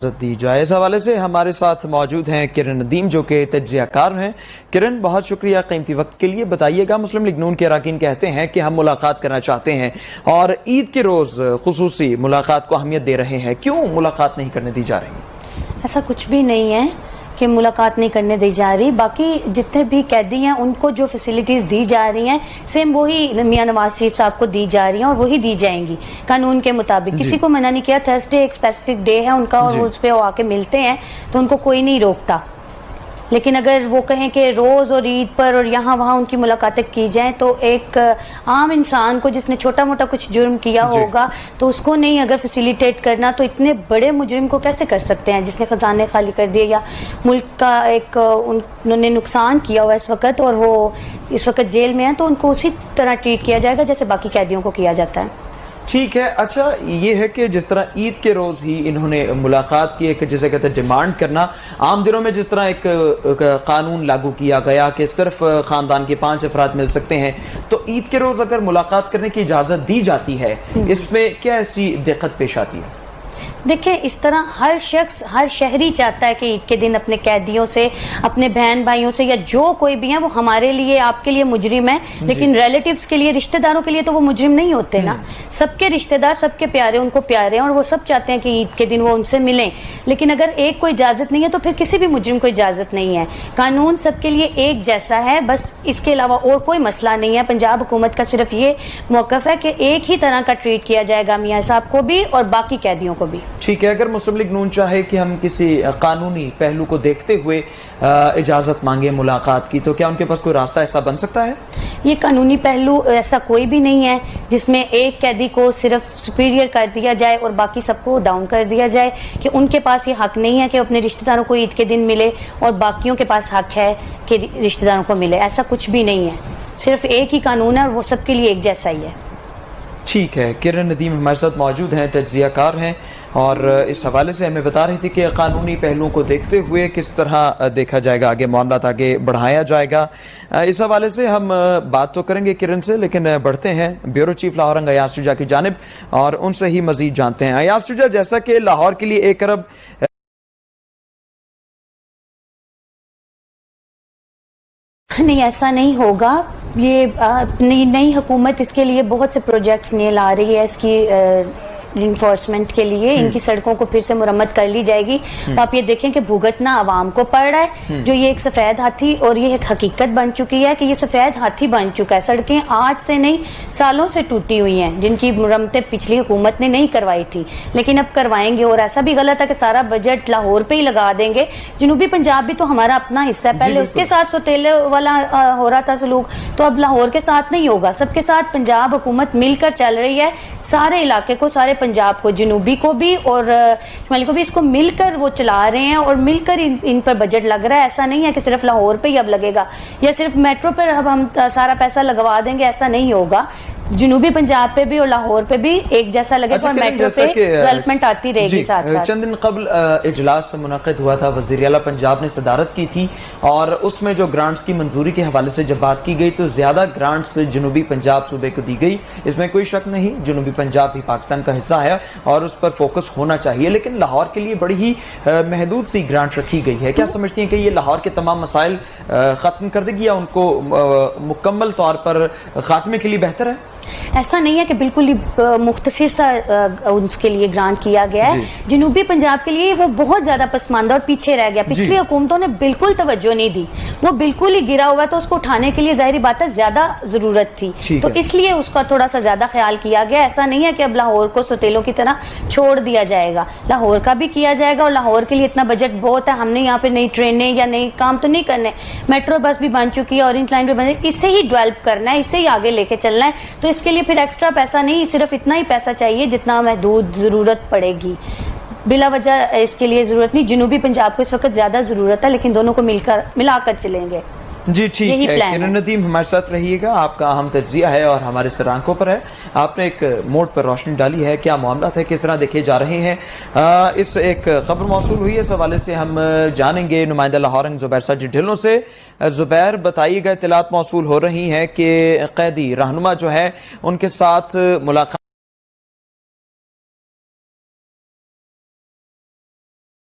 دی جائے اس حوالے سے ہمارے ساتھ موجود ہیں کرن ندیم جو کہ تجزیہ کار ہیں۔ کرن، بہت شکریہ قیمتی وقت کے لیے۔ بتائیے گا، مسلم لیگ نون کے اراکین کہتے ہیں کہ ہم ملاقات کرنا چاہتے ہیں اور عید کے روز خصوصی ملاقات کو اہمیت دے رہے ہیں، کیوں ملاقات نہیں کرنے دی جا رہی؟ ایسا کچھ بھی نہیں ہے کہ ملاقات نہیں کرنے دی جا رہی۔ باقی جتنے بھی قیدی ہیں ان کو جو فیسلٹیز دی جا رہی ہیں سیم وہی میاں نواز شریف صاحب کو دی جا رہی ہیں اور وہی دی جائیں گی قانون کے مطابق۔ کسی کو منع نہیں کیا۔ تھرسڈے ایک اسپیسیفک ڈے ہے ان کا اور اس پہ وہ آ کے ملتے ہیں تو ان کو کوئی نہیں روکتا، لیکن اگر وہ کہیں کہ روز اور عید پر اور یہاں وہاں ان کی ملاقاتیں کی جائیں تو ایک عام انسان کو جس نے چھوٹا موٹا کچھ جرم کیا ہوگا تو اس کو نہیں اگر فیسیلیٹیٹ کرنا تو اتنے بڑے مجرم کو کیسے کر سکتے ہیں جس نے خزانے خالی کر دیے یا ملک کا ایک انہوں نے نقصان کیا ہوا اس وقت اور وہ اس وقت جیل میں ہیں، تو ان کو اسی طرح ٹریٹ کیا جائے گا جیسے باقی قیدیوں کو کیا جاتا ہے۔ ٹھیک ہے۔ اچھا، یہ ہے کہ جس طرح عید کے روز ہی انہوں نے ملاقات کی، ایک جسے کہتے ہیں ڈیمانڈ کرنا، عام دنوں میں جس طرح ایک قانون لاگو کیا گیا کہ صرف خاندان کے 5 افراد مل سکتے ہیں، تو عید کے روز اگر ملاقات کرنے کی اجازت دی جاتی ہے، اس میں کیا ایسی دقت پیش آتی ہے؟ دیکھیں، اس طرح ہر شخص، ہر شہری چاہتا ہے کہ عید کے دن اپنے قیدیوں سے، اپنے بہن بھائیوں سے یا جو کوئی بھی ہیں وہ ہمارے لیے، آپ کے لیے مجرم ہے، لیکن ریلیٹیوز کے لیے، رشتہ داروں کے لیے تو وہ مجرم نہیں ہوتے نا۔ سب کے رشتہ دار، سب کے پیارے ان کو پیارے ہیں اور وہ سب چاہتے ہیں کہ عید کے دن وہ ان سے ملیں، لیکن اگر ایک کو اجازت نہیں ہے تو پھر کسی بھی مجرم کو اجازت نہیں ہے۔ قانون سب کے لیے ایک جیسا ہے، بس اس کے علاوہ اور کوئی مسئلہ نہیں ہے۔ پنجاب حکومت کا صرف یہ موقف ہے کہ ایک ہی طرح کا ٹریٹ کیا جائے گا میاں صاحب کو بھی اور باقی قیدیوں کو بھی۔ ٹھیک ہے۔ اگر مسلم لیگ نون چاہے کہ ہم کسی قانونی پہلو کو دیکھتے ہوئے اجازت مانگے ملاقات کی، تو کیا ان کے پاس کوئی راستہ ایسا بن سکتا ہے؟ یہ قانونی پہلو ایسا کوئی بھی نہیں ہے جس میں ایک قیدی کو صرف سپیریئر کر دیا جائے اور باقی سب کو ڈاؤن کر دیا جائے، کہ ان کے پاس یہ حق نہیں ہے کہ اپنے رشتہ داروں کو عید کے دن ملے اور باقیوں کے پاس حق ہے کہ رشتہ داروں کو ملے۔ ایسا کچھ بھی نہیں ہے، صرف ایک ہی قانون ہے اور وہ سب کے لیے ایک جیسا ہی ہے۔ ٹھیک ہے۔ کرن ندیم ہمارے ساتھ موجود ہیں، تجزیہ کار ہیں، اور اس حوالے سے ہمیں بتا رہی تھی کہ قانونی پہلوؤں کو دیکھتے ہوئے کس طرح دیکھا جائے گا، آگے معاملات آگے بڑھایا جائے گا۔ اس حوالے سے ہم بات تو کریں گے کرن سے، لیکن بڑھتے ہیں بیورو چیف لاہور انگ ایاز شجاع کی جانب اور ان سے ہی مزید جانتے ہیں۔ ایاز شجاع، جیسا کہ لاہور کے لیے 1 ارب نہیں، ایسا نہیں ہوگا۔ یہ نئی حکومت اس کے لیے بہت سے پروجیکٹس نہیں لا رہی ہے، اس کی انفورسمنٹ کے لیے ان کی سڑکوں کو پھر سے مرمت کر لی جائے گی۔ تو آپ یہ دیکھیں کہ بھگتنا عوام کو پڑ رہا ہے، جو یہ ایک سفید ہاتھی، اور یہ ایک حقیقت بن چکی ہے کہ یہ سفید ہاتھی بن چکا ہے۔ سڑکیں آج سے نہیں، سالوں سے ٹوٹی ہوئی ہیں جن کی مرمتیں پچھلی حکومت نے نہیں کروائی تھی، لیکن اب کروائیں گے۔ اور ایسا بھی غلط ہے کہ سارا بجٹ لاہور پہ ہی لگا دیں گے۔ جنوبی پنجاب بھی تو ہمارا اپنا حصہ ہے، پہلے اس کے ساتھ سوتیلے والا ہو رہا تھا سلوک، تو اب لاہور کے ساتھ نہیں ہوگا۔ سب کے ساتھ پنجاب حکومت مل کر چل رہی ہے، سارے علاقے کو، سارے پنجاب کو، جنوبی کو بھی اور شمالی کو بھی، اس کو مل کر وہ چلا رہے ہیں اور مل کر ان پر بجٹ لگ رہا ہے۔ ایسا نہیں ہے کہ صرف لاہور پہ ہی اب لگے گا یا صرف میٹرو پر اب ہم سارا پیسہ لگوا دیں گے، ایسا نہیں ہوگا۔ جنوبی پنجاب پہ بھی اور لاہور پہ بھی ایک جیسا لگے گا اور میٹرو پہ ڈیولپمنٹ آتی رہے گی ساتھ ساتھ۔ چند دن قبل اجلاس منعقد ہوا تھا، وزیر اعلیٰ پنجاب نے صدارت کی تھی، اور اس میں جو گرانٹس کی منظوری کے حوالے سے جب بات کی گئی تو زیادہ گرانٹس جنوبی پنجاب صوبے کو دی گئی۔ اس میں کوئی شک نہیں، جنوبی پنجاب بھی پاکستان کا حصہ ہے اور اس پر فوکس ہونا چاہیے، لیکن لاہور کے لیے بڑی ہی محدود سی گرانٹ رکھی گئی ہے۔ کیا سمجھتی ہیں کہ یہ لاہور کے تمام مسائل ختم کر دے گی یا ان کو مکمل طور پر خاتمے کے لیے بہتر ہے؟ ایسا نہیں ہے کہ بالکل ہی مختصر سا اس کے لیے گرانٹ کیا گیا ہے۔ جنوبی پنجاب کے لیے وہ بہت زیادہ پسماندہ اور پیچھے رہ گیا، پچھلی حکومتوں نے بالکل توجہ نہیں دی، وہ بالکل ہی گرا ہوا، تو اس کو اٹھانے کے لیے ظاہری بات ہے زیادہ ضرورت تھی، تو اس لیے اس کا تھوڑا سا زیادہ خیال کیا گیا۔ ایسا نہیں ہے کہ اب لاہور کو سوتیلوں کی طرح چھوڑ دیا جائے گا، لاہور کا بھی کیا جائے گا، اور لاہور کے لیے اتنا بجٹ بہت ہے۔ ہم نے یہاں پہ نئی ٹرینیں یا نئی کام تو نہیں کرنے، میٹرو بس بھی بن چکی ہے، اورنج لائن بھی بن چکی ہے، اسے ہی ڈیولپ کرنا ہے، اسے ہی آگے لے کے چلنا ہے، تو اس کے لیے پھر ایکسٹرا پیسہ نہیں، صرف اتنا ہی پیسہ چاہیے جتنا محدود ضرورت پڑے گی، بلا وجہ اس کے لیے ضرورت نہیں۔ جنوبی پنجاب کو اس وقت زیادہ ضرورت ہے، لیکن دونوں کو ملا کر چلیں گے۔ جی ٹھیک ہے۔ کرن ندیم ہمارے ساتھ رہیے گا، آپ کا اہم تجزیہ ہے اور ہمارے سر آنکھوں پر ہے، آپ نے ایک موڑ پر روشنی ڈالی ہے، کیا معاملات ہے، کس طرح دیکھے جا رہے ہیں۔ اس ایک خبر موصول ہوئی ہے، اس حوالے سے ہم جانیں گے نمائندہ لاہور انگ زبیر ساجد ڈھلوں سے۔ زبیر، بتائیے گا، اطلاعات موصول ہو رہی ہیں کہ قیدی رہنما جو ہے ان کے ساتھ ملاقات